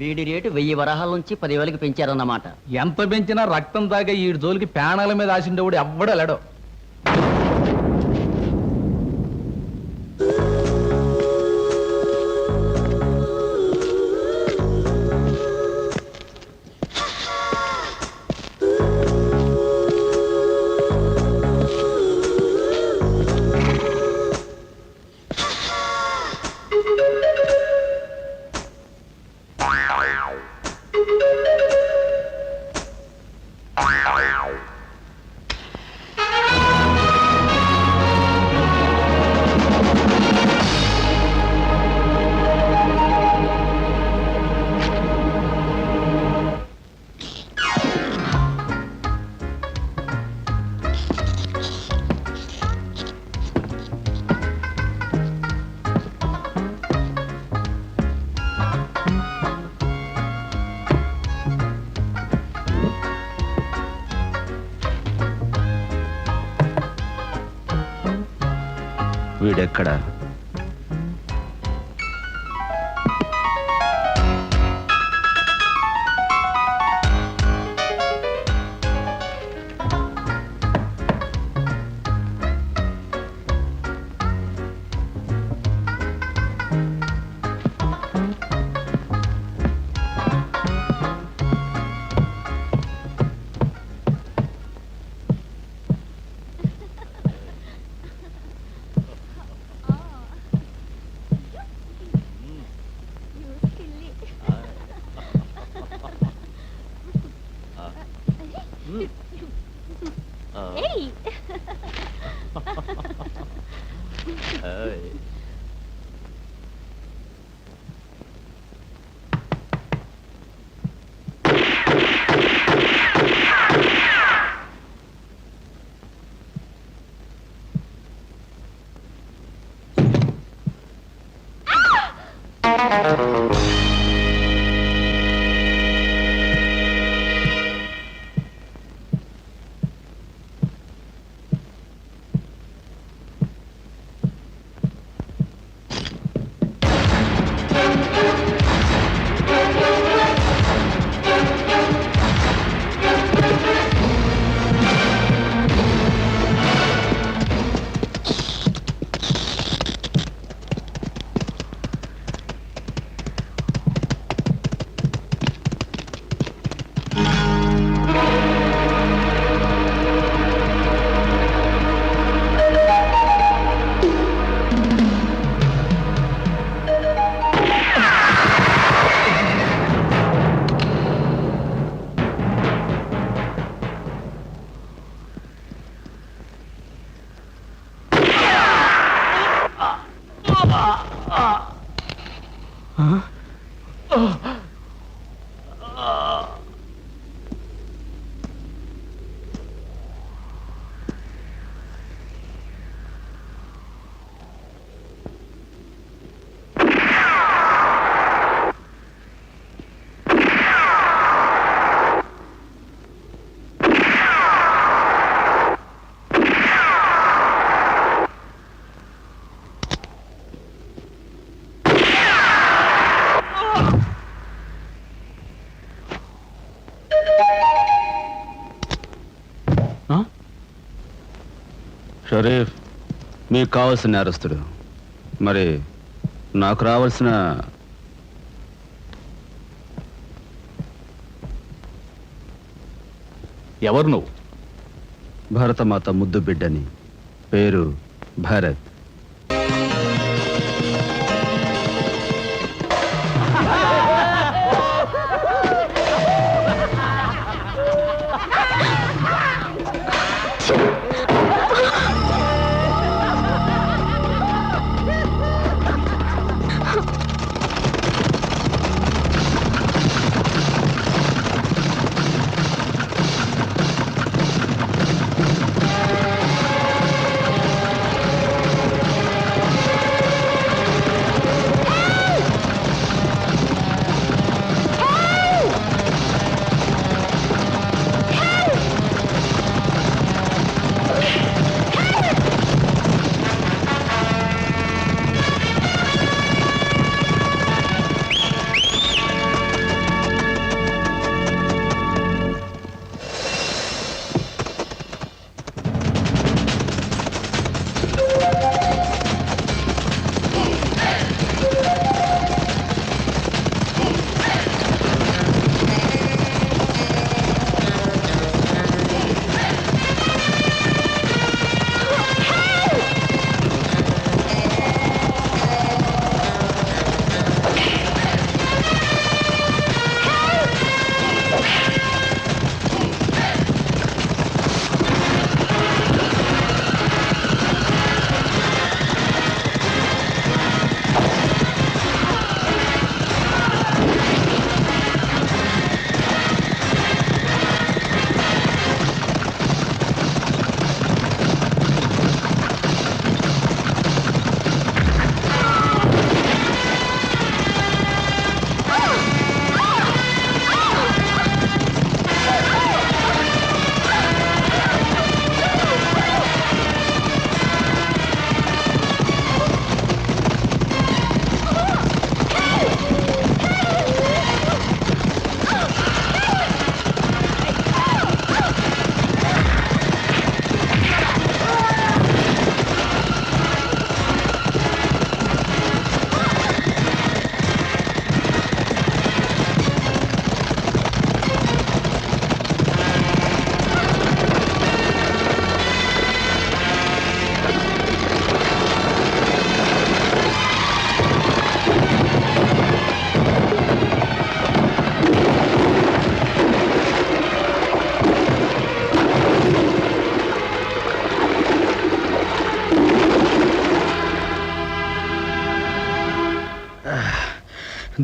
వీడి రేటు 1000 వరహాల నుంచి 10,000కి పెంచారన్నమాట. ఎంత పెంచినా రక్తం తాగే ఈ జోలికి ప్రాణాల మీద ఆశిండేవాడు ఎవ్వడెళ్ళడు. వీడెక్కడా? షరీఫ్, మీకు కావాల్సిన నేరస్తుడు. మరి నాకు రావాల్సిన ఎవరు నువ్వు? భరతమాత ముద్దు బిడ్డని. పేరు భరత్.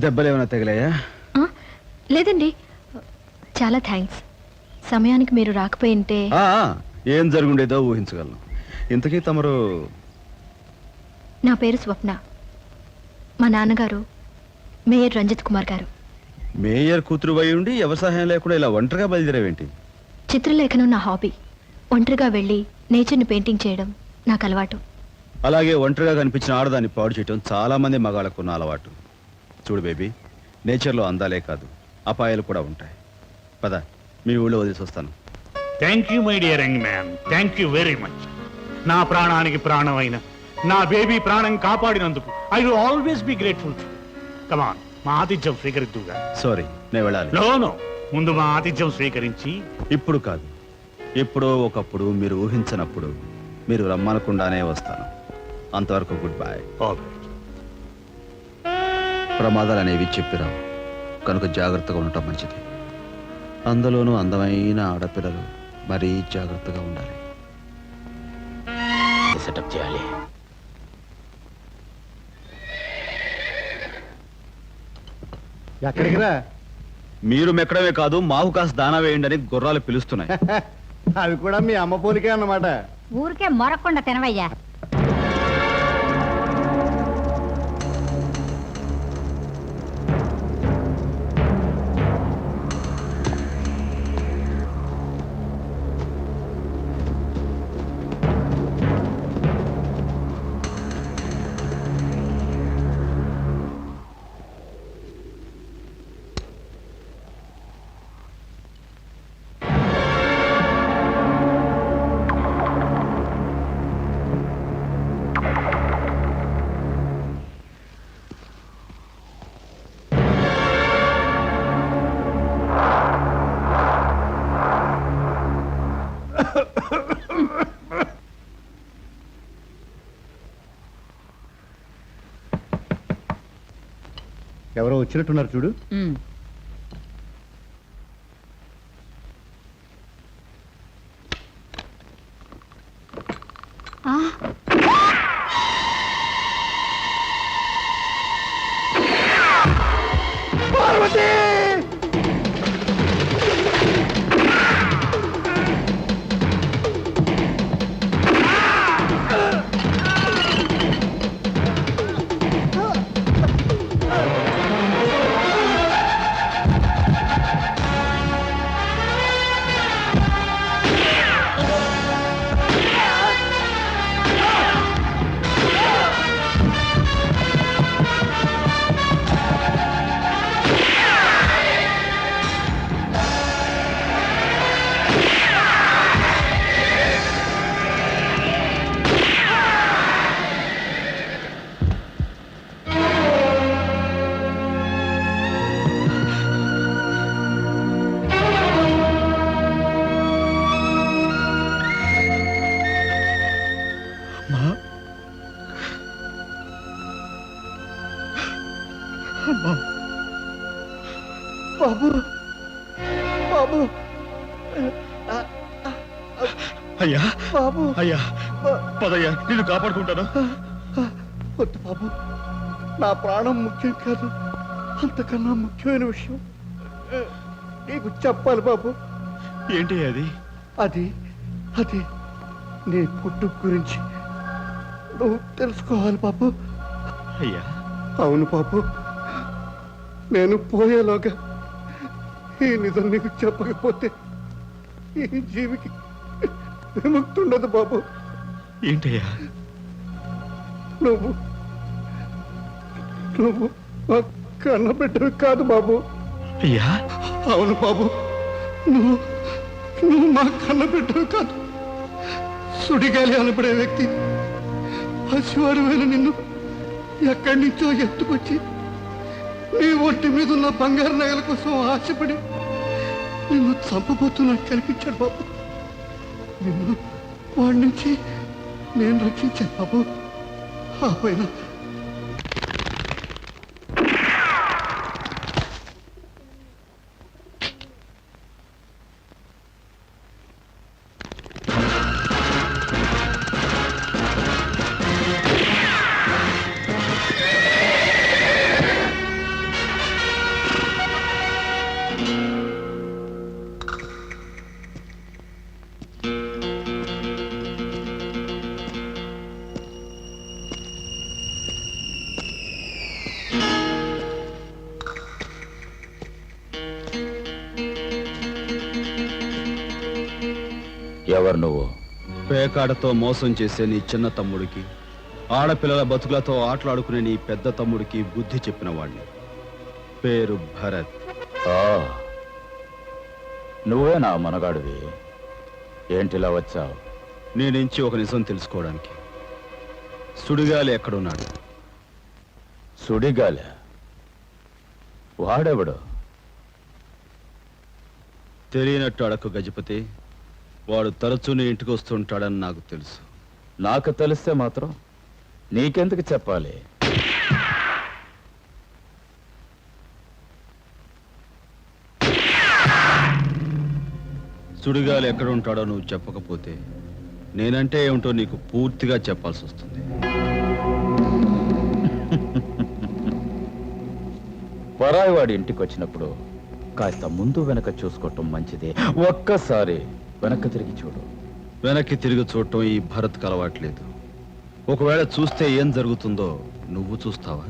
దెబ్బలు ఏమైనా తగిలాయా? ఆ, లేదండి. చాలా థ్యాంక్స్. సమయానికి మీరు రాకపోయింటే. ఏం జరుగుండేదో ఊహించగలను. ఇంతకీ తమరు? నా పేరు స్వప్న. మా నాన్నగారు మేయర్ రంజిత్ కుమార్ గారు. మేయర్ కూతురు అయి ఉండి ఎవరి సహాయం లేకుండా ఇలా ఒంటరిగా బయలుదేరావేంటి? చిత్రలేఖనం నా హాబీ. ఒంటరిగా వెళ్ళి నేచర్ని పెయింటింగ్ చేయడం నాకు అలవాటు. అలాగే ఒంటరిగా కనిపించిన ఆడదాన్ని పాడు చేయటం చాలా మంది మగాళ్ళకు ఉన్న అలవాటు. చూడు బేబీ, నేచర్లో అందాలే కాదు అపాయాలు కూడా ఉంటాయి. పద, మీ ఊళ్ళో వదిలేసి వస్తాను. Thank you my dear young man, thank you very much. నా ప్రాణానికి ప్రాణమైన నా బేబీ ప్రాణం కాపాడినందుకు I will always be grateful. Come on, మా ఆతిథ్యం స్వీకరిద్దుగా. సారీ, నేను వెళ్ళాలి. నో, ముందు మా ఆతిథ్యం స్వీకరించి. ఇప్పుడు కాదు, ఎప్పుడో ఒకప్పుడు మీరు ఊహించనప్పుడు మీరు రమ్మనకుండానే వస్తాను. అంతవరకు గుడ్ బై. ప్రమాదాలు అనేవి చెప్పిరావు కనుక జాగ్రత్తగా ఉండటం మంచిది. అందులోనూ అందమైన ఆడపిల్లలు మరీ జాగ్రత్తగా ఉండాలి. సెటప్ చేయాలి. ఎక్కడికి రా? మీరు మెక్కడమే కాదు, మాకు కాస్త దానా వేయండి అని గుర్రాలు పిలుస్తున్నాయి. అవి కూడా మీ అమ్మ పోలికే అన్నమాట. ఊరికే మొరకుండా తినవయ్యా. ఎవరో వచ్చినట్టున్నారు చూడు. బాబు, బాబు, అయ్యా, బాబు, అయ్యా, పదయ్యా, నేను కాపాడుకుంటాను. వద్దు బాబు, నా ప్రాణం ముఖ్యం కాదు. అంతకన్నా ముఖ్యమైన విషయం నీకు చెప్పాలి బాబు. ఏంటి అది? అది అది నీ పుట్టుక గురించి నువ్వు తెలుసుకోవాలి బాబు. అయ్యా, అవును బాబు, నేను పోయేలోగా ఈ నిజం నీకు చెప్పకపోతే ఈ జీవికి విముక్తి ఉండదు బాబు. ఏంటయ్యా? నువ్వు నువ్వు మా కన్న బిడ్డవి కాదు బాబు. అయ్యా, అవును బాబు, నువ్వు నువ్వు మా కన్న బిడ్డవి కాదు. సుడిగాలి అనబడే వ్యక్తి పసివాడువైన నిన్ను ఎక్కడి నుంచో ఎత్తుకొచ్చి నీ ఒంటి మీద ఉన్న బంగారు నగల కోసం ఆశపడి నిన్ను చంపబోతున్నట్టు కనిపించాడు బాబు. నిన్ను వాడి నుంచి నేను రక్షించాను బాబు. ఆ పైన ఎవరు నువ్వు? పేకాడతో మోసం చేసే నీ చిన్న తమ్ముడికి, ఆడపిల్లల బతుకులతో ఆటలాడుకునే నీ పెద్ద తమ్ముడికి బుద్ధి చెప్పిన వాడిని. పేరు భరత్. ఆ, నువ్వే నా మనగాడివి. ఏంటిలా వచ్చావు? నీ నుంచి ఒక నిజం తెలుసుకోవడానికి. సుడిగాలి ఎక్కడున్నాడు? సుడిగాలి? వాడెవడు? తెలియనట్టు అడకు గజపతి. వాడు తరచూ నీ ఇంటికి వస్తుంటాడని నాకు తెలుసు. నాకు తెలిస్తే మాత్రం నీకెందుకు చెప్పాలి? సుడిగాలి ఎక్కడ ఉంటాడో నువ్వు చెప్పకపోతే నేనంటే ఏమిటో నీకు పూర్తిగా చెప్పాల్సి వస్తుంది. పరాయివాడి ఇంటికి వచ్చినప్పుడు కాస్త ముందు వెనక చూసుకోవటం మంచిది. ఒక్కసారి వెనక్కి తిరిగి చూడు. వెనక్కి తిరిగి చూడటం ఈ భరత్కి అలవాట్లేదు. ఒకవేళ చూస్తే ఏం జరుగుతుందో నువ్వు చూస్తావా?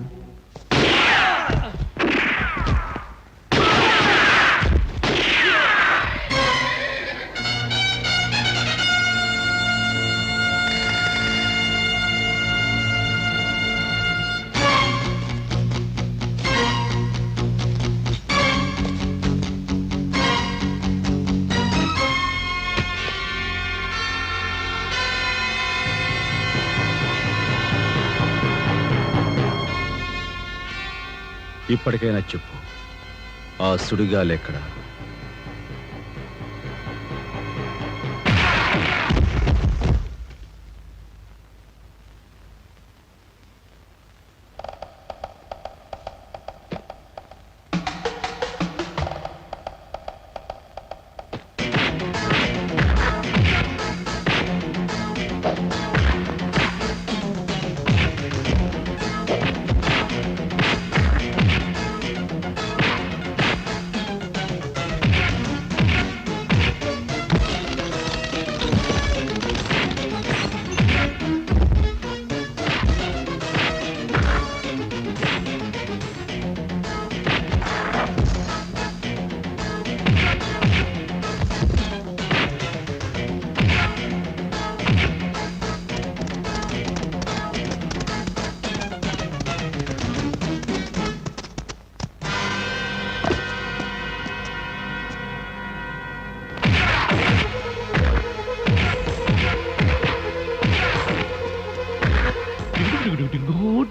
ఇప్పటికైనా చెప్పు, ఆ సుడిగాలి ఎక్కడ?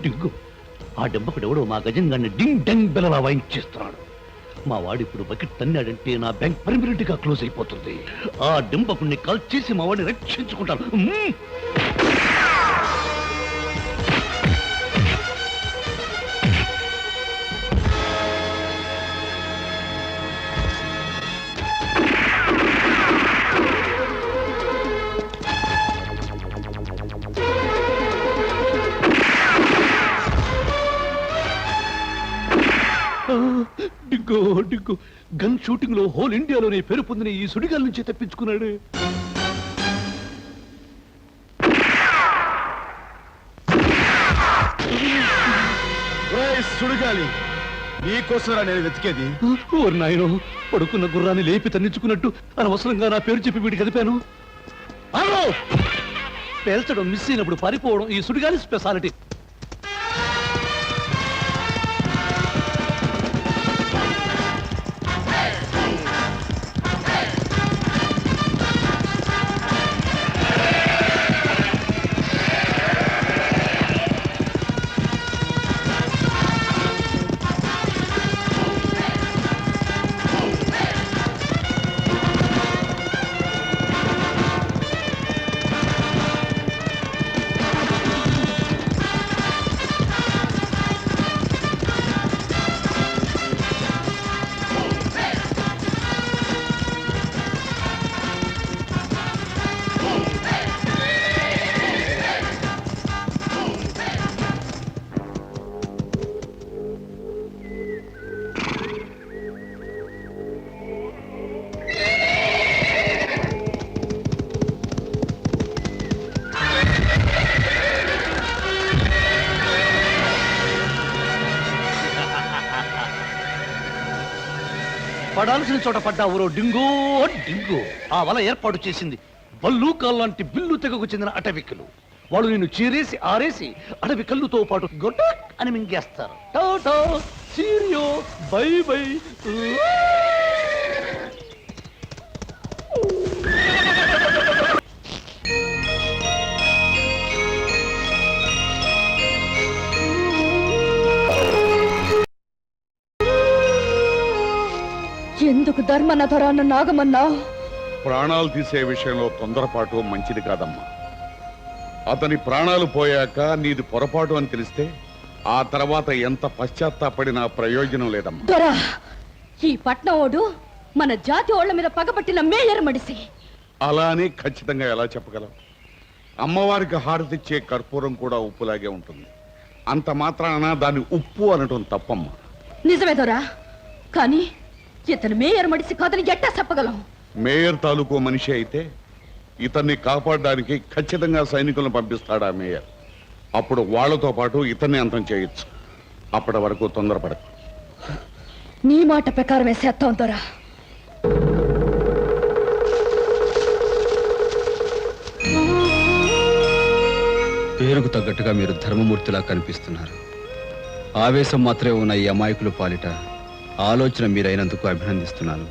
డింగు ఆ డెంబకుడెవడో మా గజంగాన్ని డింగ్ డంగ్ బెలలా వాయించేస్తున్నాడు. మా వాడిప్పుడు బకెట్ తన్నాడంటే నా బ్యాంక్ పర్మనెంట్ గా క్లోజ్ అయిపోతుంది. ఆ డెంబకుడిని కాల్ చేసి మా వాడిని రక్షించుకుంటాను. డింగో డింగో గన్ షూటింగ్ లో హోల్ ఇండియాలోనే పేరు పొందిన ఈ సుడిగాల నుంచి తప్పించుకున్నాడు. సుడిగాలి నీకోసరా నేను వెతికేది. ఓ నాయనో, పడుకున్న గుర్రాన్ని లేపి తన్నించుకున్నట్టు అనవసరంగా నా పేరు చెప్పి వీడికి కదిపాను. పేల్చడం మిస్ అయినప్పుడు పారిపోవడం ఈ సుడిగాలి స్పెషాలిటీ. పడాల్సిన చోట పడ్డావురో డింగో డింగో. ఆ వల ఏర్పాటు చేసింది బల్లూకాల్ లాంటి బిల్లు తెగకు చెందిన అటవికులు. వాళ్ళు నిన్ను చీరేసి ఆరేసి అడవి కళ్ళుతో పాటు గొట్టక్ అని మింగేస్తారు. Ta ta cheerio bye bye. ఎందుకు ధర్మనధరాన్న నాగమన్నా? ప్రాణాలు తీసే విషయంలో తొందరపాటు మంచిది కాదమ్మా. అతని ప్రాణాలు పోయాక నీది పొరపాటు అని తెలిస్తే ఆ తర్వాత ఎంత పశ్చాత్తాపడినా ప్రయోజనం లేదమ్మా. దొరా, ఈ పట్నోడు మన జాతి ఓళ్ల మీద పగపట్టిన మేయర్ మడిసి. అలా అని ఖచ్చితంగా ఎలా చెప్పగలం? అమ్మవారికి హారతిచ్చే కర్పూరం కూడా ఉప్పులాగే ఉంటుంది. అంత మాత్రాన దాన్ని ఉప్పు అనటం తప్పమ్మా. నిజమే దొరా, కానీ ఇతను మేయర్ మడిసి కాదని ఎట్టా చెప్పగలం? మేయర్ తాలూకు మనిషి అయితే ఇతన్ని కాపాడడానికి ఖచ్చితంగా సైనికులను పంపిస్తాడా మేయర్. అప్పుడు వాళ్లతో పాటు ఇతన్ని అంతం చేయొచ్చు. అప్పటి వరకు తొందరపడకు. నీ మాట ప్రకారమే చేస్తాం దొరా. పేరుకు తగ్గట్టుగా మీరు ధర్మమూర్తిలా కనిపిస్తున్నారు. ఆవేశం మాత్రమే ఉన్న ఈ అమాయకుల పాలిట ఆలోచన మీరైనందుకు అభినందిస్తున్నాను.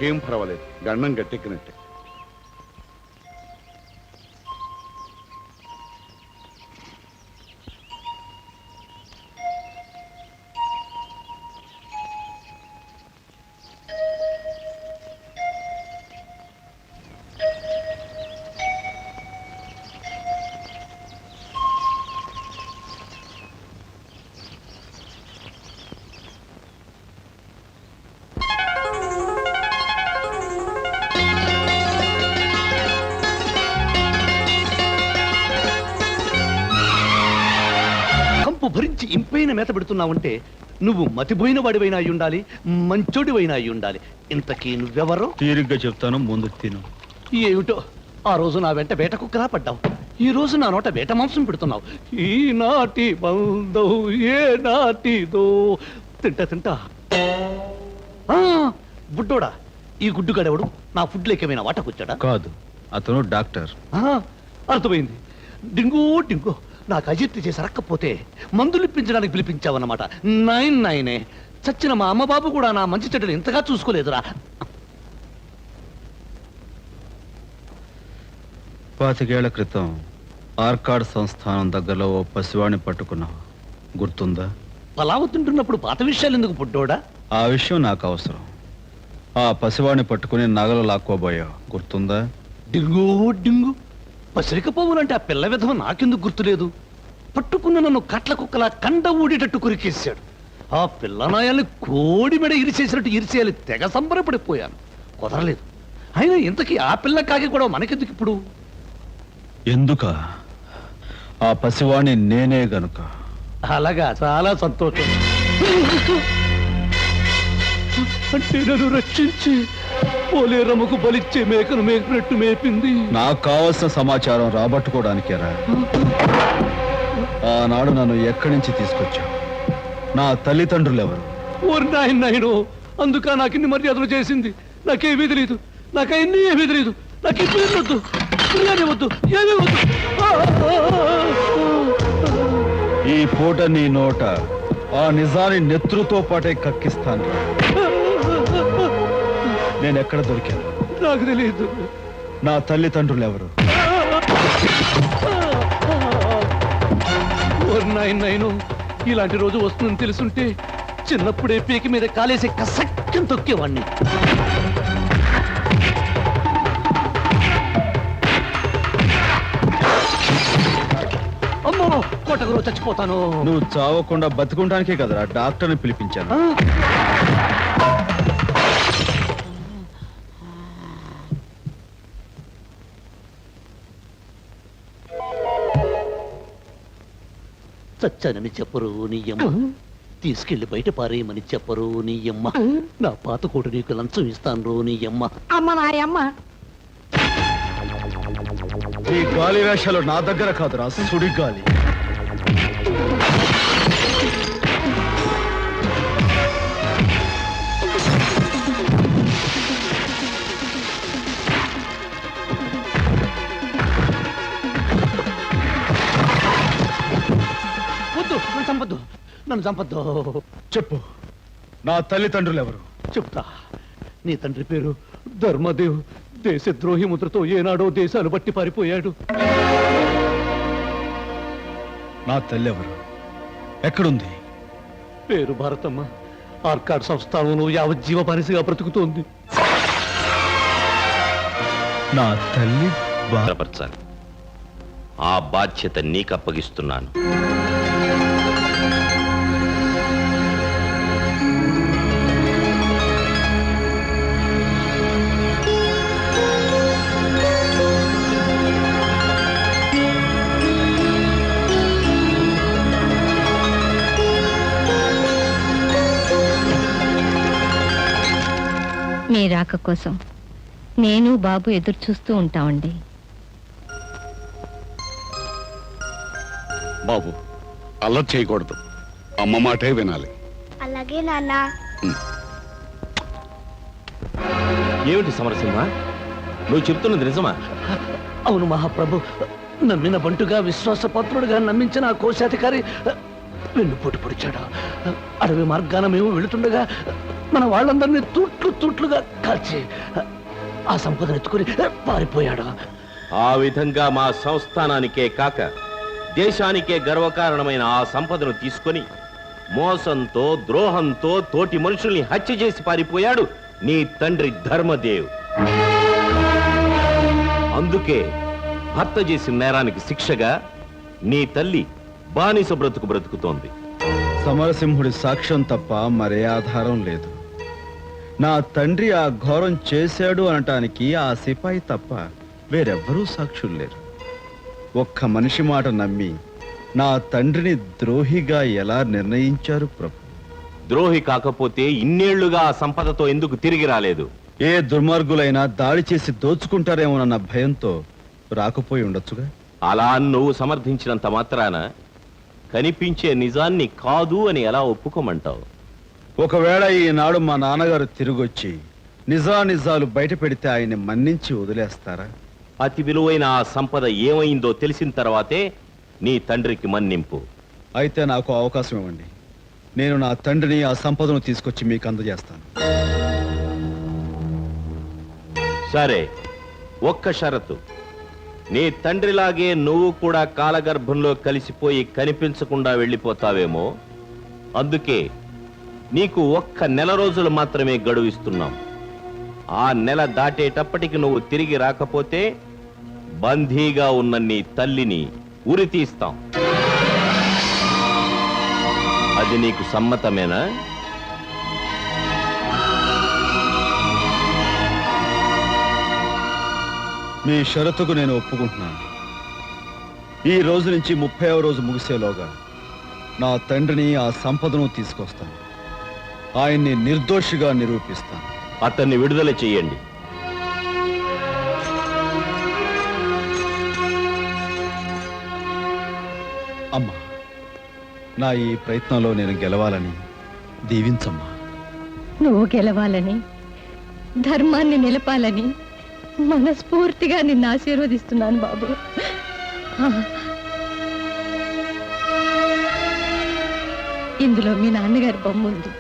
నాకేం పర్వాలేదు, గండం గట్టెక్కినట్టే. కంపు భరించి ఇంపైన మేత పెడుతున్నావంటే నువ్వు మతిపోయిన వాడివైనా అయి ఉండాలి, మంచోడివైనా అయి ఉండాలి. ఇంతకీ నువ్వెవరు? తీరిగ్గా చెప్తాను, ముందు తిను. ఏమిటో ఆ రోజు నా వెంట వేట కుక్కలా పడ్డావు, ఈ రోజు నా నోట వేట మాంసం పెడుతున్నావు. ఈ నాటి బంధం ఏ నాటిదో. తింటా తింటా. బుడ్డోడా, ఈ గుడ్డుగాడెవడు? నా ఫుడ్ లేకేమైనా వాటకొచ్చాడా? కాదు, అతను డాక్టర్. అర్థమైంది. డింగో డింగో, నాకు అజీర్తి చేసి రక్కపోతే మందులు ఇప్పించడానికి పిలిపించావన్నమాట. 99 చచ్చిన మా అమ్మ బాబు కూడా నా మంచి చెడ్డలు ఇంతగా చూసుకోలేదురా. 25 ఏళ్ల క్రితం ఆర్కాడ్ సంస్థానం దగ్గరలో ఓ పసివాడిని పట్టుకున్నావు, గుర్తుందా? పలావు తింటున్నప్పుడు పాత విషయాలు ఎందుకు పుట్టోడా? ఆ విషయం నాకు అవసరం. ఆ పసివాడిని పట్టుకుని నగలు లాక్కోబోయావు, గుర్తుందా? డింగు డింగు, పసిరిక పోవులంటే ఆ పిల్ల విధవ నాకెందుకు గుర్తులేదు? పట్టుకున్న నన్ను కట్ల కుక్కలా కండ ఊడేటట్టు కొరికేశాడు. ఆ పిల్లనాయాల్ని కోడి మెడ ఇరిచేసినట్టు ఇరిచేయాలి తెగ సంబరపడిపోయాను, కుదరలేదు. అయినా ఇంతకీ ఆ పిల్ల కాకి కూడా మనకెందుకు ఇప్పుడు? ఎందుక? ఆ పసివాణ్ణి నేనే గనుక. అలాగా, చాలా సంతోషం. అంటే నన్ను రక్షించి పోలేరమ్మకు బలిచ్చే మేకను మేపినట్టు మేపింది. నాకు కావలసిన సమాచారం రాబట్టుకోవడానికేరా. ఆనాడు నన్ను ఎక్కడి నుంచి తీసుకొచ్చావు? నా తల్లిదండ్రులు ఎవరు? ఓరి నాయనో, అందుక నాకిన్ని మర్యాదలు చేసింది. నాకేమీ తెలియదు, నాకన్నీ ఏమీ తెలియదు. నాకు ఇప్పుడు వద్దు, బిర్యానీ వద్దు, ఏమీ వద్దు. ఈ పూట నీ నోట ఆ నిజాన్ని నెత్రుతో పాటే కక్కిస్తాను. నేను ఎక్కడ దొరికాను? నాకు తెలియదు. నా తల్లిదండ్రులు ఎవరు? నాయనో, ఇలాంటి రోజు వస్తుందని తెలుసుంటే చిన్నప్పుడే పీకి మీద కాలేసి కసక్కం తొక్కేవాణ్ణి. అమ్మో, కొట్టకు చచ్చిపోతాను. నువ్వు చావకుండా బతుకుంటానికే కదరా డాక్టర్ని పిలిపించాను. చచ్చానని చెప్పరు నీ అమ్మ, తీసుకెళ్లి బయట పారేయమని చెప్పరు నీ అమ్మ. నా పాత కోటు నీకు లంచం ఇస్తాను నీ అమ్మ. అమ్మ నారి అమ్మ. ఈ గాలి వేషాలు నా దగ్గర కాదురా, సుడి గాలి. నన్ను చంపద్దు. చెప్పు, నా తల్లిదండ్రులు ఎవరు? చెప్తా. నీ తండ్రి పేరు ధర్మదేవ్. దేశద్రోహి ముద్రతో ఏనాడో దేశాలు బట్టి పారిపోయాడు. నా తల్లి ఎవరు? ఎక్కడుంది? పేరు భారతమ్మ. ఆర్కాడ్ సంస్థానంలో యావజ్జీవ బానిసగా బ్రతుకుతోంది. నా తల్లి భద్రపరచాలి. ఆ బాధ్యత నీకు అప్పగిస్తున్నాను. మీ రాక కోసం నేను బాబు ఎదురు చూస్తూ ఉంటామండి. బాబు, అల్లరి చేయకూడదు, అమ్మ మాటే వినాలి. అలాగే నాన్న. ఏమిటి సమరసింహ, నువ్వు చెప్తున్నది నిజమా? అవును మహాప్రభు. నమ్మిన బంటుగా విశ్వాసపాత్రుడుగా నమ్మించిన ఆ కోశాధికారి వెన్నుపోటు పొడిచాడా? అడవి మార్గాన మేము వెళుతుండగా మన వాళ్ళందరినీ తూట్లుగా కాల్చి ఆ సంపదను ఎత్తుకుని పారిపోయాడా? ఆ విధంగా మా సంస్థానానికే కాక దేశానికే గర్వకారణమైన ఆ సంపదను తీసుకొని మోసంతో ద్రోహంతో తోటి మనుషుల్ని హత్య చేసి పారిపోయాడు నీ తండ్రి ధర్మదేవ్. అందుకే భర్త చేసిన నేరానికి శిక్షగా నీ తల్లి బానిస బ్రతుకుతోంది. సమరసింహుడి సాక్ష్యం తప్ప మరే ఆధారం లేదు. నా తండ్రి ఆ ఘోరం చేశాడు అనటానికి ఆ సిపాయి తప్ప వేరెవ్వరూ సాక్షులు లేరు. ఒక్క మనిషి మాట నమ్మి నా తండ్రిని ద్రోహిగా ఎలా నిర్ణయించారు ప్రభు? ద్రోహి కాకపోతే ఇన్నేళ్లుగా ఆ సంపదతో ఎందుకు తిరిగి రాలేదు? ఏ దుర్మార్గులైనా దాడి చేసి దోచుకుంటారేమోనన్న భయంతో రాకపోయి ఉండొచ్చుగా. అలా నువ్వు సమర్థించినంత మాత్రాన కనిపించే నిజాన్ని కాదు అని ఎలా ఒప్పుకోమంటావు? ఒకవేళ ఈనాడు మా నాన్నగారు తిరిగొచ్చి నిజాలు బయట పెడితే ఆయన్ని మన్నించి వదిలేస్తారా? అతి విలువైన ఆ సంపద ఏమైందో తెలిసిన తర్వాతే నీ తండ్రికి మన్నింపు. అయితే నాకు అవకాశం ఇవ్వండి. నేను నా తండ్రిని ఆ సంపదను తీసుకొచ్చి మీకు అందజేస్తాను. సరే, ఒక్క షరతు. నీ తండ్రిలాగే నువ్వు కూడా కాలగర్భంలో కలిసిపోయి కనిపించకుండా వెళ్ళిపోతావేమో. అందుకే నీకు ఒక్క నెల రోజులు మాత్రమే గడువు ఇస్తున్నాం. ఆ నెల దాటేటప్పటికి నువ్వు తిరిగి రాకపోతే బందీగా ఉన్న నీ తల్లిని ఉరి తీస్తాం. అది నీకు సమ్మతమేనా? మీ షరతుకు నేను ఒప్పుకుంటున్నాను. ఈ రోజు నుంచి 30వ రోజు ముగిసేలోగా నా తండ్రిని ఆ సంపదను తీసుకొస్తాను. ఆయన్ని నిర్దోషిగా నిరూపిస్తాను. అతన్ని విడుదల చెయ్యండి. అమ్మా, నా ఈ ప్రయత్నంలో నేను గెలవాలని దీవించమ్మా. నువ్వు గెలవాలని, ధర్మాన్ని నిలపాలని మనస్ఫూర్తిగా నిన్ను ఆశీర్వదిస్తున్నాను బాబు. ఇందులో మీ నాన్నగారి బొమ్మ ఉంది.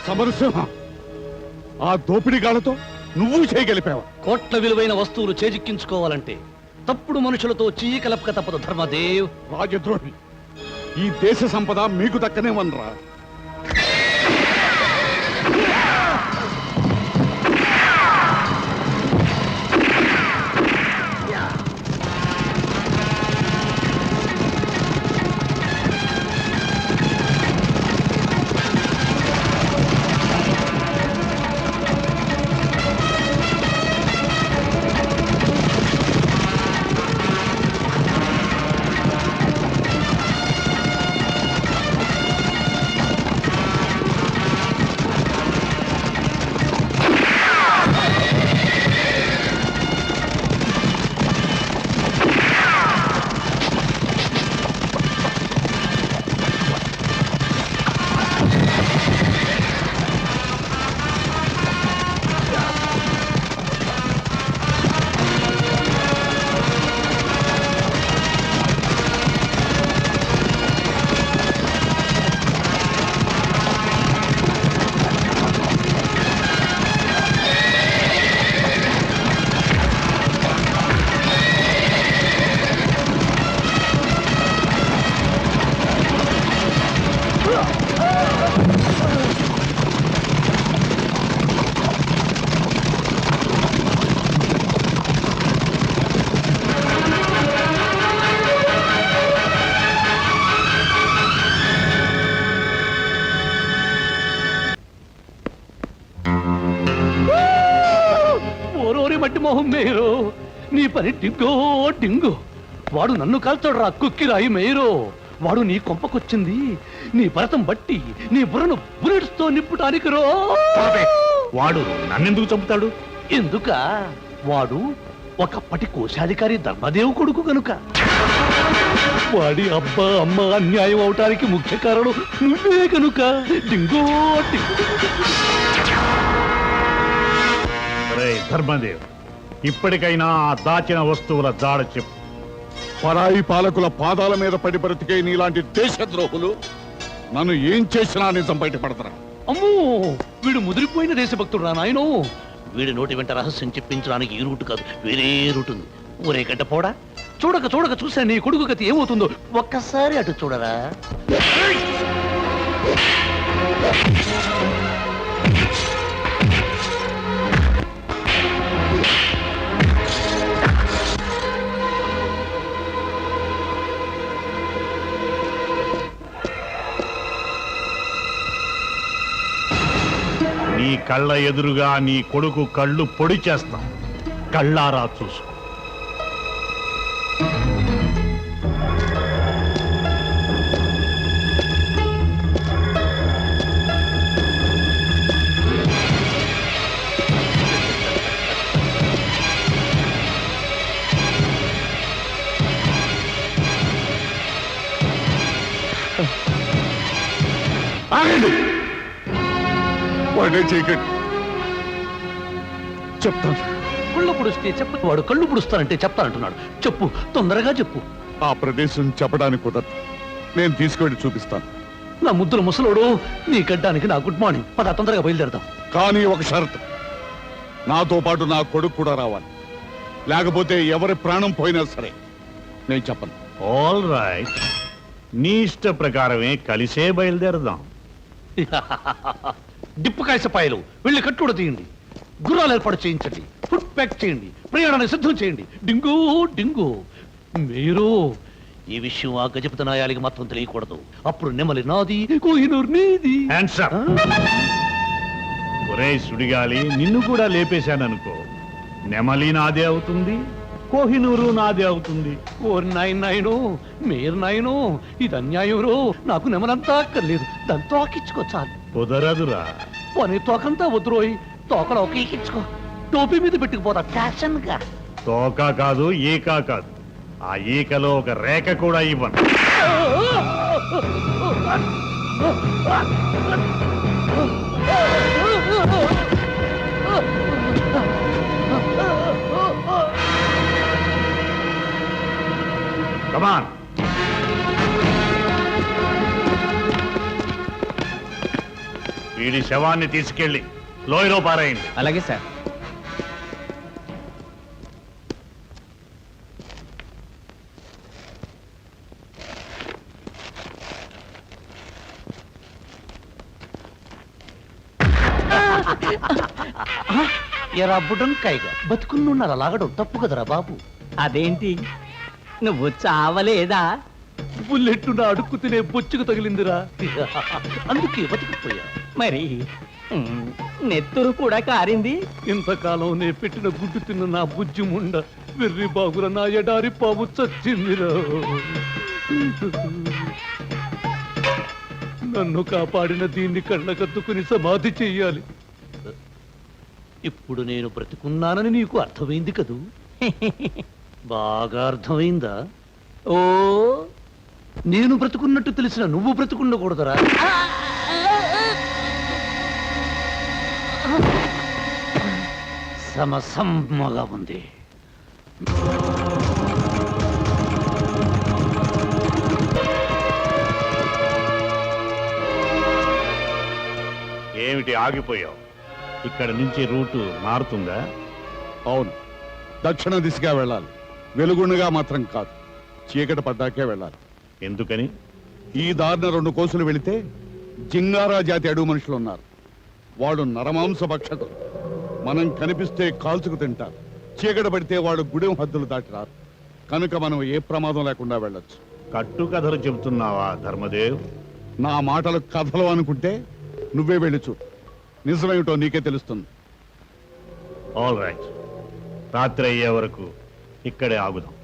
సమరసింహ, ఆ దోపిడీగాళ్లతో నువ్వు చేయగలిపావా? కోట్ల విలువైన వస్తువులు చేజిక్కించుకోవాలంటే తప్పుడు మనుషులతో చెయ్యి కలపక తప్పదు ధర్మదేవ్. రాజద్రోహి, ఈ దేశ సంపద మీకు దక్కనేమనరా? మట్టి మొహం మేరు, నీ పని డింగో డింగు. వాడు నన్ను కాల్చాడు రా కుక్కిరాయి మేరు. వాడు నీ కొంపకొచ్చింది నీ భరతం బట్టి నీ బుర్రను బుల్లెట్స్తో నింపుటానికి రో. వాడు నన్నెందుకు చంపుతాడు? ఎందుక? వాడు ఒకప్పటి కోశాధికారి ధర్మదేవు కొడుకు కనుక. వాడి అబ్బా అమ్మ అన్యాయం అవటానికి ముఖ్య కారణం నువ్వే కనుక డింగో ఒరేయ్ ధర్మదేవ్, ఇప్పటికైనా ఆ దాచిన వస్తువుల జాడ చెప్పు. పరాయి పాలకుల పాదాల మీద పడి బ్రతికే నీలాంటి దేశద్రోహులు నన్ను ఏం చేసినా నిజం బయటపడతారా? అమ్మో వీడు ముదిరిపోయిన దేశభక్తుడు రా నాయనో. వీడి నోటి వెంట రహస్యం చెప్పించడానికి ఈ రూట్ కాదు, వేరే రూట్ ఉంది. ఊరే గడ్డ పోడా, చూడక చూడక చూసా నీ కొడుకు గతి ఏమవుతుందో ఒక్కసారి అటు చూడరా. నీ కళ్ళ ఎదురుగా నీ కొడుకు కళ్ళు పొడి చేస్తాం. కళ్ళారా చూసుకో. ఆగండి, వాడే చేయకండి. చెప్తాను. కళ్ళు పుడిస్తే చెప్పు. వాడు కళ్ళు పుడుస్తానంటే చెప్తానంటున్నాడు. చెప్పు, తొందరగా చెప్పు. ఆ ప్రదేశం చెప్పడానికి కుదరదు. నేను తీసుకెళ్ళి చూపిస్తాను. నా ముద్దుల ముసలోడు, నీ గడ్డానికి నా గుడ్ మార్నింగ్. పద తొందరగా బయలుదేరదాం. కానీ ఒక షరతు, నాతో పాటు నా కొడుకు కూడా రావాలి. లేకపోతే ఎవరి ప్రాణం పోయినా సరే నేను చెప్పను. ఆల్ రైట్, నీ ఇష్ట ప్రకారమే కలిసే బయలుదేరదాం. డిప్పుకాయ సపాయలు వెళ్ళి కట్టుడు తీయండి, గుర్రాలు ఏర్పాటు చేయించండి, ఫుడ్ ప్యాక్ చేయండి, ప్రయాణాన్ని సిద్ధం చేయండి. డింగు డింగు. మీరు ఈ విషయం ఆ గజపతి నాయాలకి మాత్రం తెలియకూడదు. అప్పుడు నెమలి నాది, కోహినూర్ నీది. Hands up. ఒరేయ్ సుడిగాలి, నిన్ను కూడా లేపేశాననుకో, నెమలి నాదే అవుతుంది, కోహినూరు నాదే అవుతుంది. ఓ నాయనో, మీరు నాయనో, ఇది అన్యాయం రో. నాకు నెమలంతా అక్కర్లేదు, దాని తోకిచ్చుకో చాలు. కుదరదురా. పోనీ తోకంతా వద్దురోయి, తోకలో ఒక ఈకిచ్చుకో, టోపీ మీద పెట్టుకుపోతా ఫ్యాషన్ గా. తోక కాదు, ఈక కాదు, ఆ ఈకలో ఒక రేఖ కూడా ఇవ్వను. Come on. వీడి శవాన్ని తీసుకెళ్లి లోయలో పారేయండి. అలాగే సార్. ఎరా బుడంకాయగా బతుకున్నున్నారు లాగడం తప్పు కదరా బాబు. అదేంటి, నువ్వు చావలేదా? బుల్లెట్టు నా అడుక్కు తినే బొచ్చుకు తగిలిందిరా, అందుకే బతికిపోయా. మరి నెత్తురు కూడా కారింది. ఇంతకాలం నే పెట్టిన గుడ్డు తిన్న నా బుజ్జి ముండ వెర్రి బాగుల నా ఎడారి పాము చచ్చిందిరా. నన్ను కాపాడిన దీన్ని కళ్ళకద్దుకుని సమాధి చెయ్యాలి. ఇప్పుడు నేను బ్రతికున్నానని నీకు అర్థమైంది కదూ? బాగా అర్థమైందా? ఓ, నేను బ్రతుకున్నట్టు తెలిసిన నువ్వు బ్రతుకుండకూడదరా. సమసమ్మగా ఉంది. ఏమిటి ఆగిపోయావు? ఇక్కడ నుంచి రూటు మారుతుందా? అవును, దక్షిణ దిశగా వెళ్ళాలి. వెలుగుండగా మాత్రం కాదు, చీకటి పడ్డాకే వెళ్ళాలి. ఎందుకని? ఈ దారిన 2 కోసులు వెళితే జింగారా జాతి అడుగు మనుషులు ఉన్నారు. వాడు నరమాంస భక్షకులు. మనం కనిపిస్తే కాల్చుకు తింటారు. చీకటి పడితే వాడు గుడెం హద్దులు దాటిరారు. కనుక మనం ఏ ప్రమాదం లేకుండా వెళ్ళొచ్చు. కట్టు కథలు చెబుతున్నావా ధర్మదేవ్? నా మాటలు కథలు అనుకుంటే నువ్వే వెళ్ళి చూడు, నిజమేమిటో నీకే తెలుస్తుంది. ఆల్ రైట్, రాత్రి అయ్యే వరకు ఇక్కడే ఆగుదాం.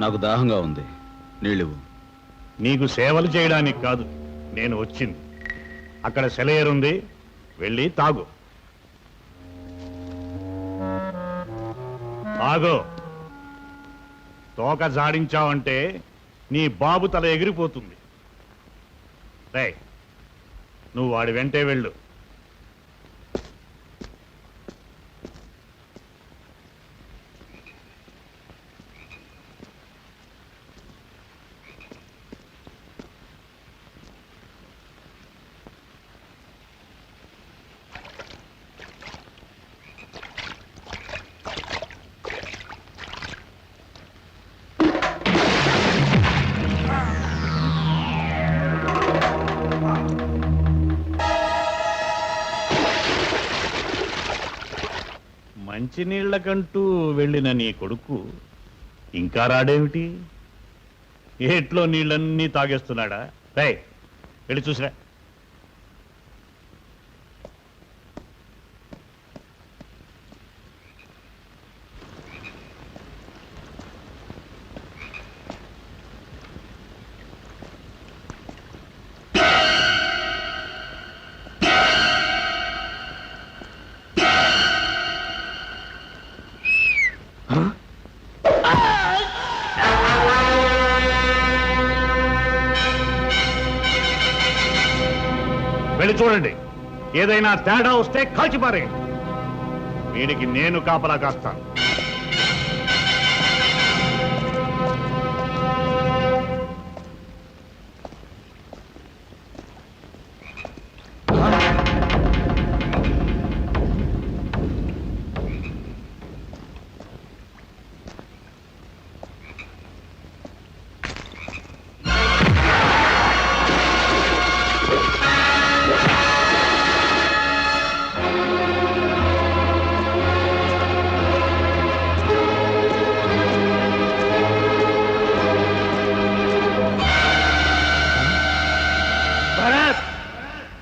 నాకు దాహంగా ఉంది, నీళ్ళు. నీకు సేవలు చేయడానికి కాదు నేను వచ్చింది. అక్కడ సెలయేరుంది, వెళ్ళి తాగు. తాగు. తోక జాడించావంటే నీ బాబు తల ఎగిరిపోతుంది. రేయ్, నువ్వు వాడి వెంటే వెళ్ళు. మంచినీళ్లకంటూ వెళ్ళిన నీ కొడుకు ఇంకా రాడేమిటి? ఏట్లో నీళ్ళన్నీ తాగేస్తున్నాడా? రేయ్, వెళ్ళి చూసిరా. వెళ్ళి చూడండి, ఏదైనా తేడా వస్తే కాల్చిపారేయండి. వీడికి నేను కాపలా కాస్తాను.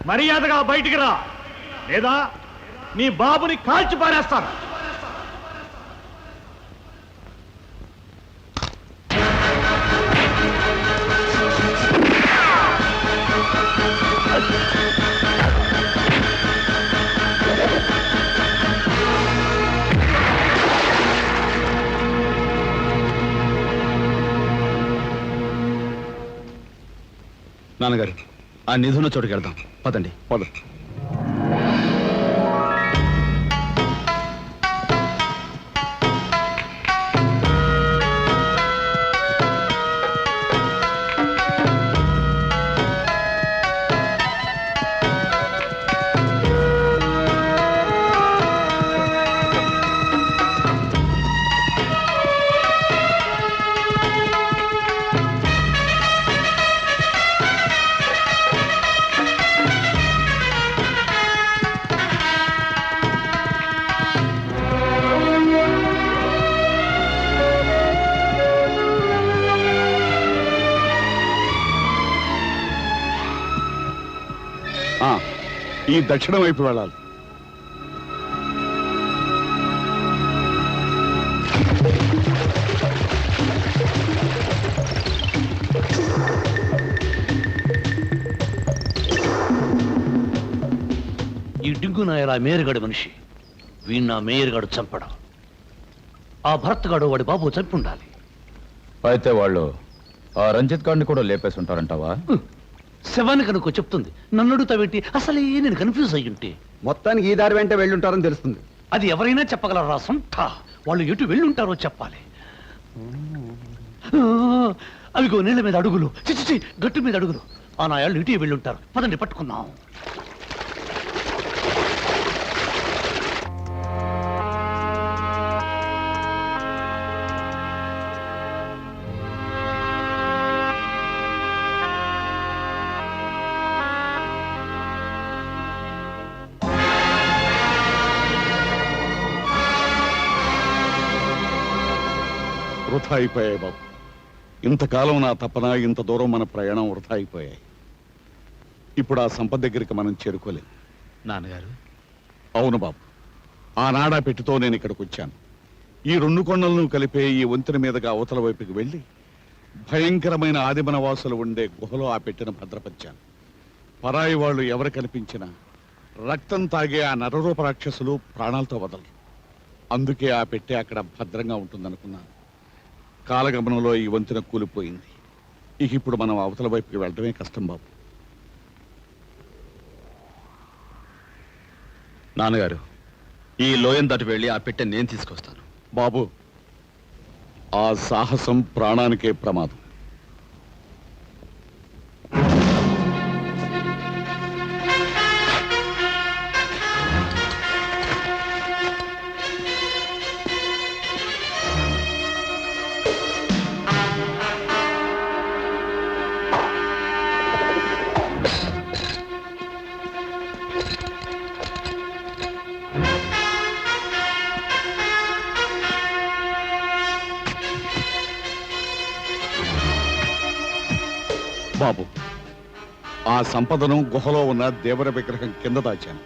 మర్యాదగా బయటికి రా, లేదా నీ బాబుని కాల్చి పారేస్తాను. నాన్నగారు, ఆ నిధున్న చోటుకి వెళ్దాం. పదండి. పద. ఈ దక్షిణం వైపు వెళ్ళాలి. ఈ డింగు నాయల మేయర్గాడు మనిషి, వీణ్ నా మేయర్గాడు చంపడం. ఆ భరత్గాడు వాడి బాబు చంపి ఉండాలి. అయితే వాళ్ళు ఆ రంజిత్ గారిని కూడా లేపేసి ఉంటారంటావా? శవానికి అనుకో చెప్తుంది, నన్ను అడుగుతావేంటి? అసలే నేను కన్ఫ్యూజ్ అయ్యుంటే. మొత్తానికి ఈ దారి వెంట వెళ్ళుంటారని తెలుస్తుంది. అది ఎవరైనా చెప్పగలరా సొంత? వాళ్ళు ఎటు వెళ్ళుంటారో చెప్పాలి. అవిగో నీళ్ళ మీద అడుగులు, చిచ్చి గట్టు మీద అడుగులు. ఆ నాయాళ్ళు ఇటు వెళ్ళుంటారు. పదండి పట్టుకుందాం. వృథా అయిపోయాయి బాబు. ఇంతకాలం నా తపన, ఇంత దూరం మన ప్రయాణం వృథా అయిపోయాయి. ఇప్పుడు ఆ సంపద దగ్గరికి మనం చేరుకోలేం. నాన్నగారు, అవును బాబు, ఆ నాడా పెట్టితో నేను ఇక్కడికి వచ్చాను. ఈ రెండు కొండలను కలిపే ఈ వంతెన మీదుగా అవతల వైపుకి వెళ్ళి భయంకరమైన ఆదిమనవాసులు ఉండే గుహలో ఆ పెట్టెను భద్రపరిచాను. పరాయి వాళ్ళు ఎవరు కనిపించినా రక్తం తాగే ఆ నరరూప రాక్షసులు ప్రాణాలతో వదలరు. అందుకే ఆ పెట్టె అక్కడ భద్రంగా ఉంటుందనుకున్నాను. కాలగమనంలో ఈ వంతెన కూలిపోయింది. ఇక ఇప్పుడు మనం అవతల వైపుకి వెళ్ళడమే కష్టం బాబు. నాన్నగారు, ఈ లోయం దాటి వెళ్ళి ఆ పెట్టె నేను తీసుకొస్తాను. బాబు, ఆ సాహసం ప్రాణానికే ప్రమాదం. బాబు, ఆ సంపదను గుహలో ఉన్న దేవర విగ్రహం కింద దాచాను.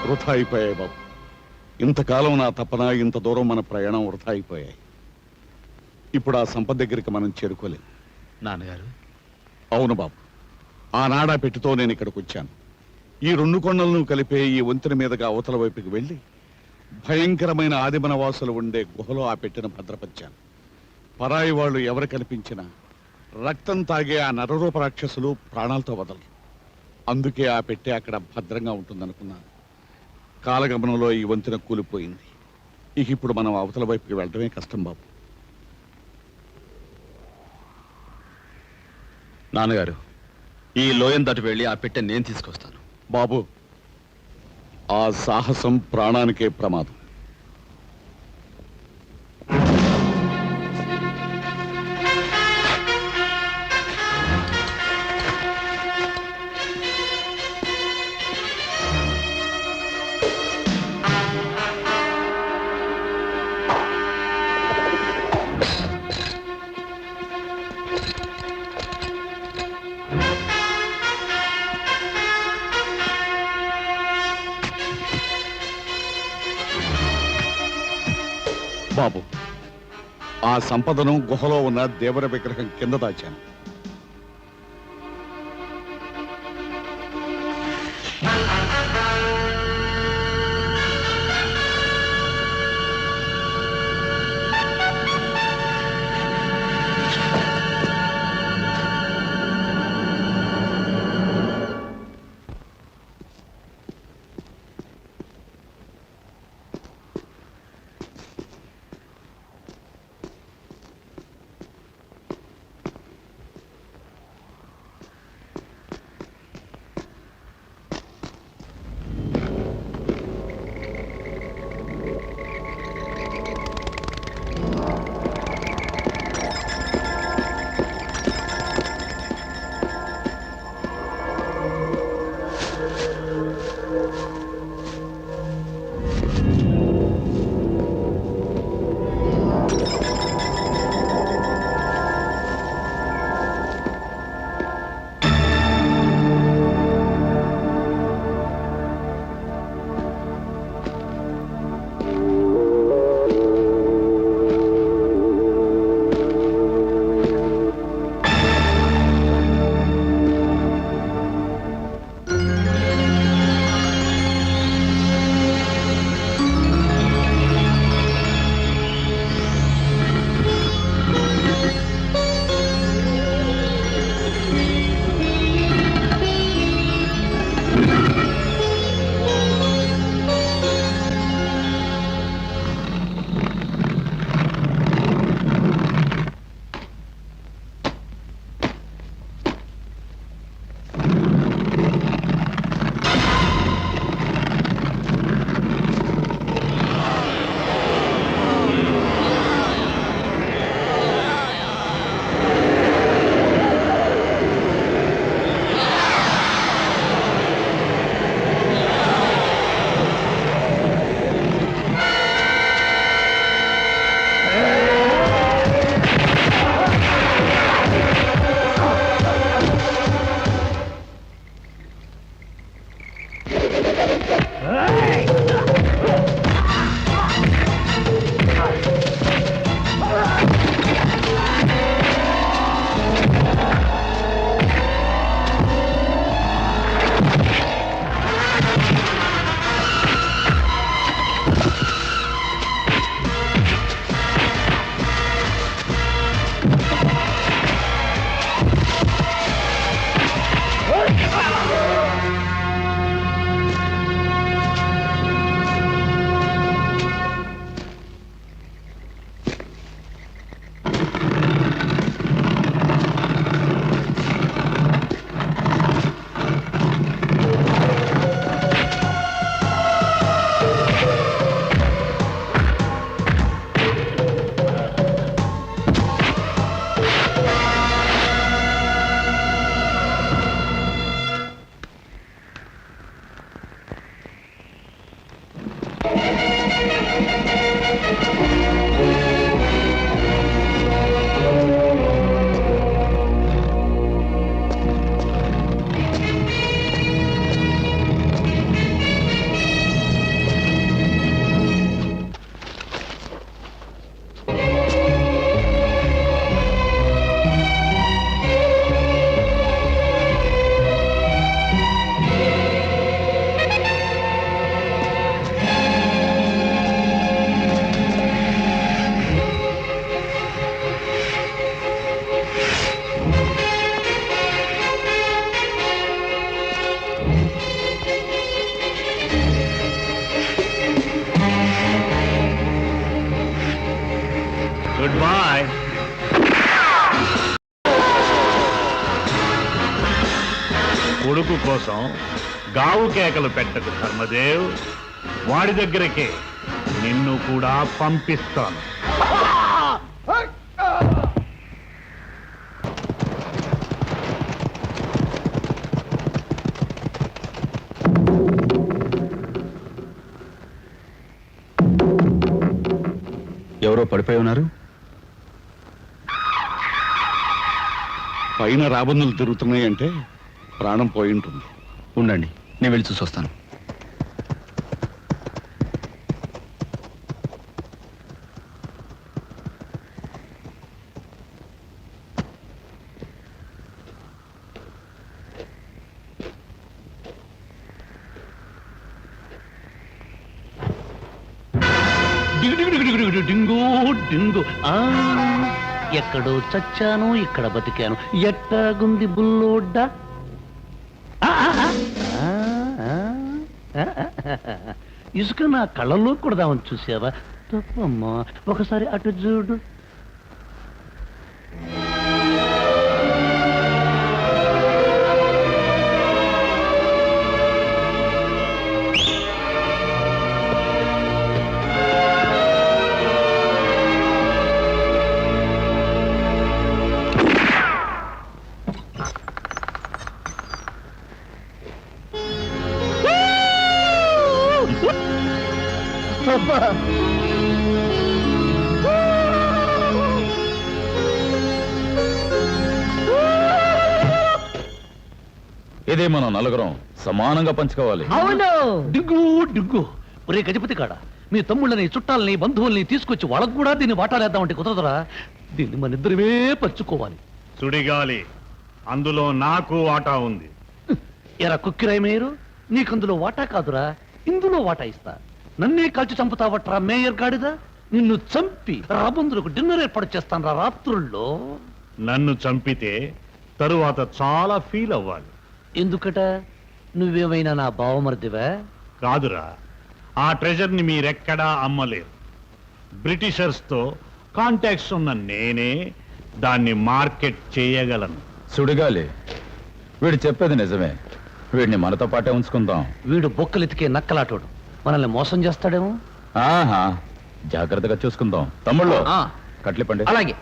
వృథా అయిపోయాయి బాబు. ఇంతకాలం నా తపన, ఇంత దూరం మన ప్రయాణం వృథా అయిపోయాయి. ఇప్పుడు ఆ సంపద దగ్గరికి మనం చేరుకోలేం. నాన్నగారు, అవును బాబు, ఆనాడా పెట్టితో నేను ఇక్కడికి వచ్చాను. ఈ రెండు కొండలను కలిపే ఈ వంతెన మీదుగా అవతల వైపుకి వెళ్ళి భయంకరమైన ఆదిమనవాసులు ఉండే గుహలో ఆ పెట్టెను భద్రపరిచాను. పరాయి వాళ్ళు ఎవరు కనిపించినా రక్తం తాగే ఆ నరరూప రాక్షసులు ప్రాణాలతో వదలరు. అందుకే ఆ పెట్టె అక్కడ భద్రంగా ఉంటుందనుకున్నాను. కాలగమనంలో ఈ వంతెన కూలిపోయింది. ఇక ఇప్పుడు మనం అవతల వైపుకి వెళ్ళడమే కష్టం బాబు. నాన్నగారు, ఈ లోయం దాటి వెళ్ళి ఆ పెట్టె నేను తీసుకొస్తాను. బాబు, ఆ సాహసం ప్రాణానికే ప్రమాదం. బాబు, ఆ సంపదను గుహలో ఉన్న దేవర విగ్రహం కింద దాచాను. Good bye. కొడుకు కోసం గావు కేకలు పెట్టకు ధర్మదేవ్. వాడి దగ్గరకే నిన్ను కూడా పంపిస్తాను. ఎవరో పడిపోయి ఉన్నారు. పైన రాబందులు తిరుగుతున్నాయంటే ప్రాణం పోయి ఉంటుంది. ఉండండి, నేను వెళ్ళి చూసి వస్తాను. డింగు డింగు. ఎక్కడో చచ్చాను, ఇక్కడ బతికాను, ఎట్టాగుంది బుల్లోడ్డా. ఇసుక నా కళ్ళలో కొడదామని చూసావా? తప్పమ్మా, ఒకసారి అటు చూడు. ఇదే మనం నలుగురం సమానంగా పంచుకోవాలి. అవును. డిగ్గు డిగ్గు. ఒరే గజపతి కాడ, మీ తమ్ముళ్ళని, చుట్టాలని, బంధువుల్ని తీసుకొచ్చి వాళ్ళకు కూడా దీన్ని వాటాలేద్దామంటే కుదరదురా. దీన్ని మన ఇద్దరమే పంచుకోవాలి. సుడిగాలి, అందులో నాకు వాటా ఉంది. ఎరా కుక్కిరాయి మేయరు, నీకందులో వాటా కాదురా, ఇందులో వాటా ఇస్తా. నన్నే కాల్చి చంపుతావట్రా మేయర్ గాడిదా. నిన్ను చంపి రాబందులకు డిన్నర్ ఏర్పాటు చేస్తాను రా రాత్రుల్లో. నన్ను చంపితే తరువాత చాలా ఫీల్ అవ్వాలి. ఎందుకట? నువ్వేమైనా నా బావమరిదివా? కాదురా, ఆ ట్రెజర్ని మీరెక్కడా అమ్మలేరు. బ్రిటిషర్స్తో కాంటాక్ట్స్ ఉన్న నేనే దాన్ని మార్కెట్ చేయగలను. సుడిగాలి, వీడు చెప్పేది నిజమే. వీడిని మనతో పాటే ఉంచుకుందాం. వీడు బొక్కలెతికే నక్కలాటోడు, మనల్ని మోసం చేస్తాడేమో. ఆహా, జాగ్రత్తగా చూసుకుందాం. తమ్ముళ్ళు కట్లిపండి. అలాగే.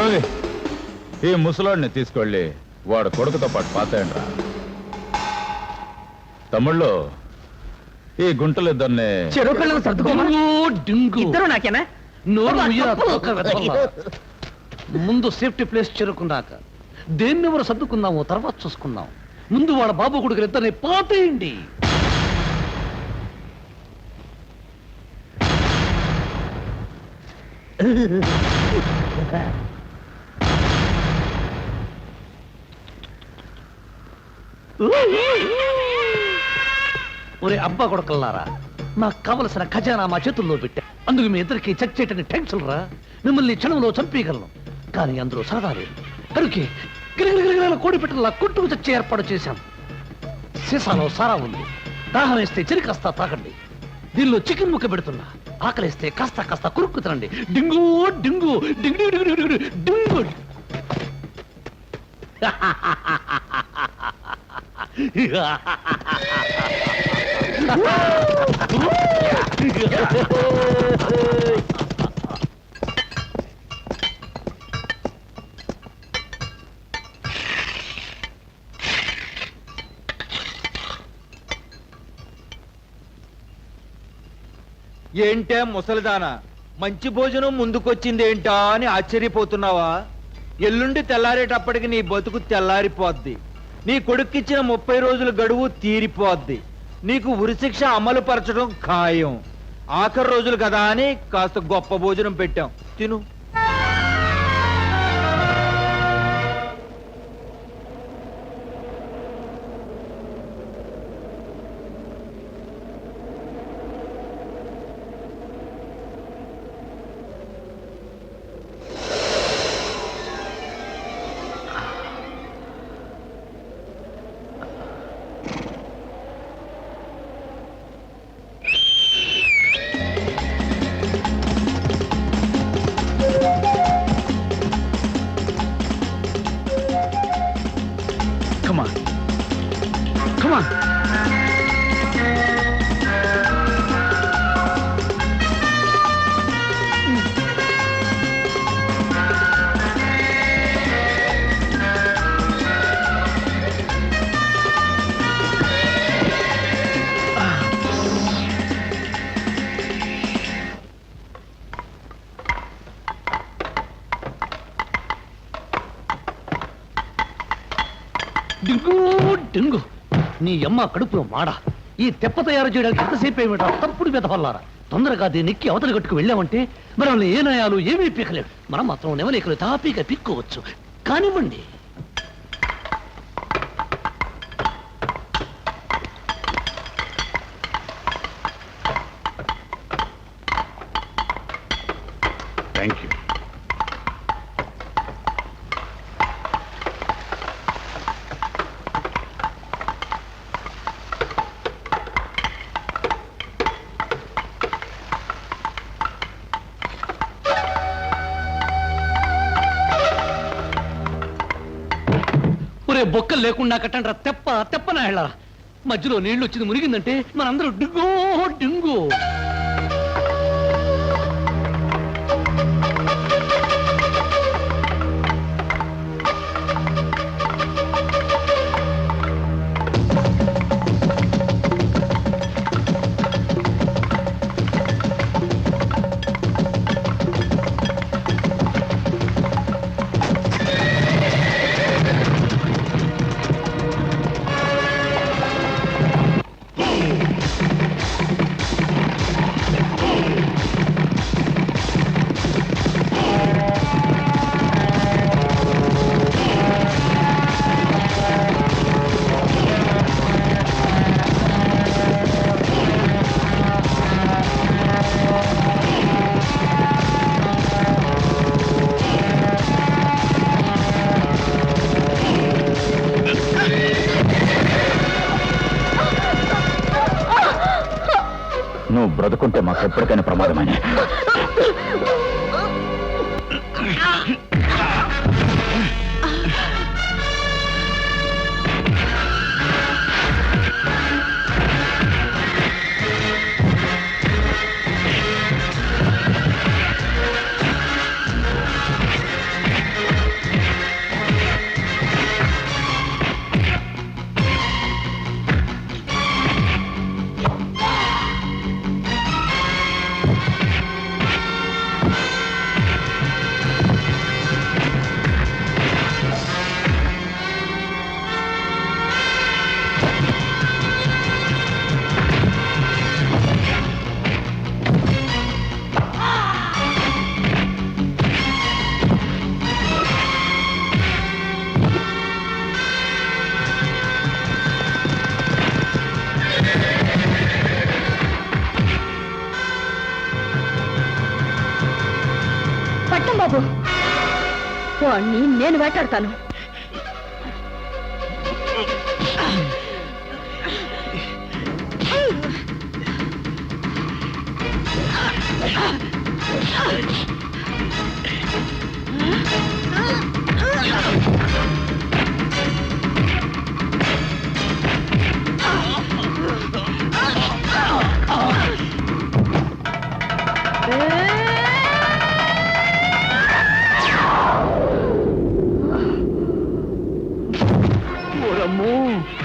ఏయ్, ఈ ముసలాడిని తీసుకెళ్ళి వాడు కొడుకుతో పాటు పాతేయండిరా. తమ్ముళ్ళు, ఈ గుంటలు ఇద్దరిని చెరువు కళ్ళను సర్దుకోమా. డింగు. ఇద్దరు నాకేనా? నోరు ముయ్యరా, తోక వెతకల్లా. ముందు సేఫ్టీ ప్లేస్ చేరుకున్నాక దేన్నెవరు సర్దుకుందామో తర్వాత చూసుకుందాం. ముందు వాళ్ళ బాబు కొడుకులు ఇద్దరిని పాతేయండి. ఒరే అబ్బా కొడుకులారా, నాకు కావలసిన ఖజానా మా చేతుల్లో పెట్టా. అందుకు మీ ఇద్దరికి చచ్చేటని టెన్షన్ రా. మిమ్మల్ని క్షణంలో చంపేయగలను, కానీ అందులో సరదా లేదు. కనుకే గిరగిరగిరగిర కోడి పెట్టలా కొట్టుకు చచ్చే ఏర్పాటు చేశాం. సీసాలో సారా ఉంది. దాహం వేస్తే చెరికాస్తా తాకండి. దీనిలో చికెన్ ముక్క పెడుతున్నా. ఆకలిస్తే కాస్త కాస్త కురుక్కు తినండి. డింగు డింగు డింగు డింగు డింగు డింగు. ఏంటే ముసలిదానా, మంచి భోజనం ముందుకొచ్చిందేంటా అని ఆశ్చర్యపోతున్నావా? ఎల్లుండి తెల్లారేటప్పటికి నీ బతుకు తెల్లారిపోద్ది. నీ కొడుక్కిచ్చిన 30 రోజుల గడువు తీరిపోద్ది. నీకు ఉరిశిక్ష అమలు పరచడం ఖాయం. ఆఖరి రోజులు కదా అని కాస్త గొప్ప భోజనం పెట్టాం, తిను. డింగు డింగు నీ అమ్మ కడుపులో మాడ ఈ తెప్ప తయారు చేయడానికి ఎంతసేపు ఏమిటా తప్పుడు మీద పల్లారా తొందరగా దీన్ని ఎక్కి అవతల గట్టుకు వెళ్ళామంటే మనల్ని ఏ నయాలు ఏమీ పీకలేడు మనం మాత్రం నెవలేకలు తాపీగా పిక్కోవచ్చు కానివ్వండి. Thank you. బొక్కలు లేకుండా కట్టండి తెప్ప తెప్పన వెళ్ళరా మధ్యలో నీళ్లు వచ్చింది మునిగిందంటే మనందరూ డింగో డింగు. నువ్వు బ్రతుకుంటే మాకు ఎప్పటికైనా ప్రమాదమైన. బాబు వాణ్ణి నేను వేటాడతాను.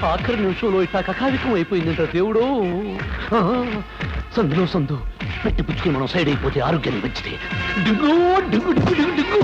ఆఖరి నిమిషంలో ఇట్లా కకావికం అయిపోయిందంట దేవుడు. సందులో సందు పెట్టి పుచ్చుకుని మనం సైడ్ అయిపోతే ఆరోగ్యానికి మంచిది. డింగు డింగు డింగు డింగు డింగు.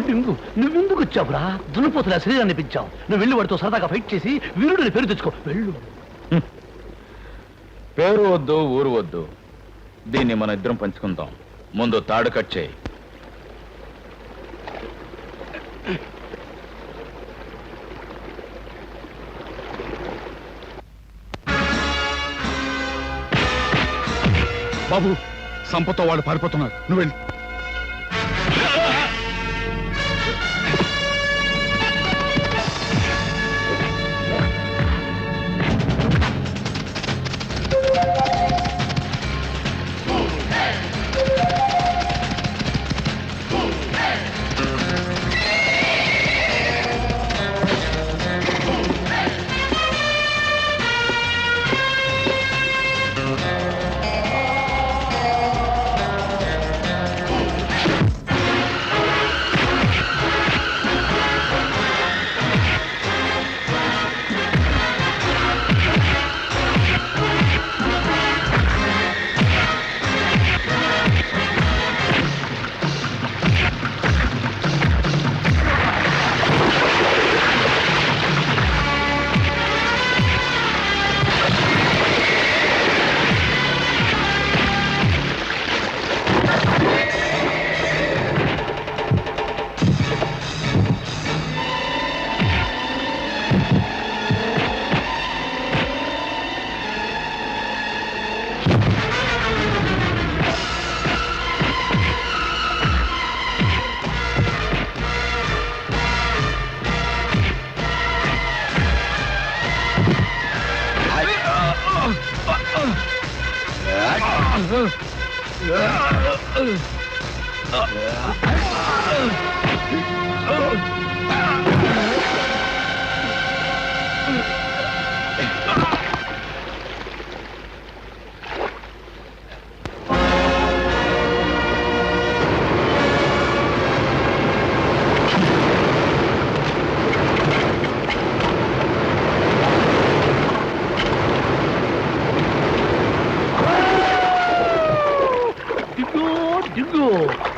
డింగు నువ్వెందుకు వచ్చావురా? దున్నపోతులా శరీరాన్ని పెంచావు. నువ్వు వెళ్ళి వాడితో సరదాగా ఫైట్ చేసి వీరుడిని పేరు తెచ్చుకో. వెళ్ళు. పేరు వద్దు, ఊరు వద్దు. దీన్ని మన ఇద్దరం పంచుకుందాం. ముందు తాడు కట్ చేయి. బాబు, సంపతో వాళ్ళు పారిపోతున్నారు. నువ్వు వెళ్ళి.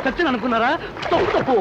చచ్చిన అనుకున్నారా? తప్పు.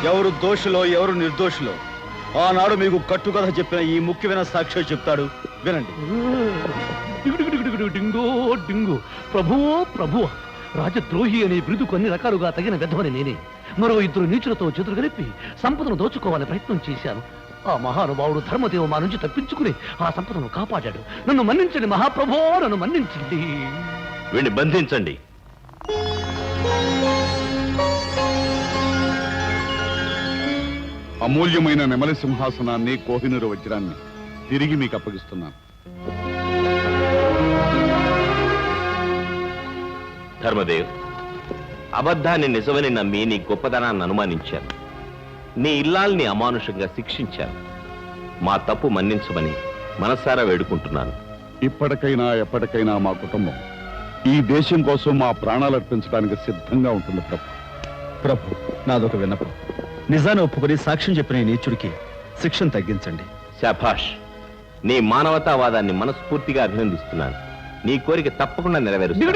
ఎవరు దోషులో ఎవరు నిర్దోషులో ఆనాడు మీకు కట్టుకథ చెప్పిన ఈ ముఖ్యమైన సాక్షి చెప్తాడు, వినండి. డింగో డింగు. ప్రభువో ప్రభువ, రాజద్రోహి అనే బిరుదుకు అన్ని రకాలుగా తగిన విధమని నేనే మరో ఇద్దరు నీచులతో చేతులు కలిపి సంపదను దోచుకోవాలని ప్రయత్నం చేశాను. ఆ మహానుభావుడు ధర్మదేవ మా నుంచి తప్పించుకుని ఆ సంపదను కాపాడాడు. నన్ను మన్నించండి మహాప్రభో, నన్ను మన్నించండి. వీడిని బంధించండి. అమూల్యమైన నెమలి సింహాసనాన్ని, కోహినూరు వజ్రాన్ని తిరిగి మీకు అప్పగిస్తున్నాను. ధర్మదేవ్, అబద్ధాన్ని నిజమని నమ్మి నీ గొప్పదనాన్ని అనుమానించాను. నీ ఇల్లాల్ని అమానుషంగా శిక్షించాను. మా తప్పు మన్నించమని మనసారా వేడుకుంటున్నాను. ఇప్పటికైనా ఎప్పటికైనా మా కుటుంబం ఈ దేశం కోసం మా ప్రాణాలు అర్పించడానికి సిద్ధంగా ఉంటుంది ప్రభు. ప్రభు, నాదొక విన్నపం. నిజాన్ని ఒప్పుకొని సాక్ష్యం చెప్పిన ఈ నీచుడికి శిక్షను తగ్గించండి. శాభాష్, నీ మానవతావాదాన్ని మనస్ఫూర్తిగా అభినందిస్తున్నాను. నీ కోరిక తప్పకుండా నెరవేరుస్తాను.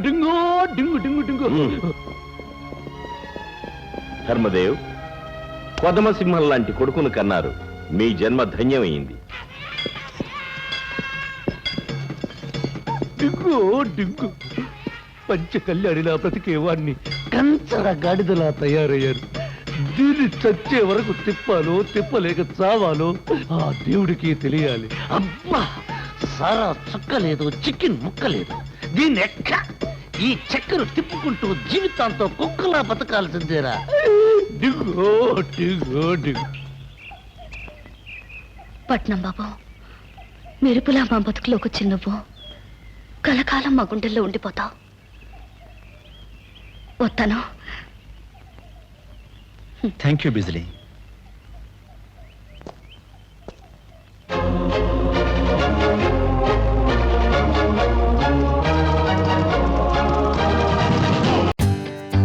డింగో డింగు డింగు డింగు. ధర్మదేవ్, కొదమసింహం లాంటి కొడుకును కన్నారు. మీ జన్మ ధన్యమైంది. డింగు డింగు. పంచ కళ్యాణిలా బ్రతికేవాణ్ణి కంచర గాడిదలా తయారయ్యారు. దీన్ని చచ్చే వరకు తిప్పాలో తిప్పలేక చావాలో ఆ దేవుడికి తెలియాలి. అబ్బా, సారా చుక్కలేదు, చికెన్ ముక్కలేదు. దీన్ని ఎక్క ఈ చక్కెర తిప్పుకుంటూ జీవితాంతో కుక్కలా బతకాల్సిందేరా. డింగో డింగో డింగు. పట్నం బాబు, మెరుపులా మా బతుకులోకి వచ్చి నువ్వు కలకాలం మా గుండెల్లో ఉండిపోతావు. వస్తాను. థ్యాంక్ యూ బిజిలీ.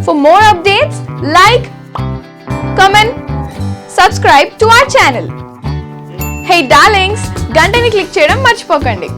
For more updates, like, comment, subscribe to our channel. Hey darlings, గంటని click చేయడం మర్చిపోకండి.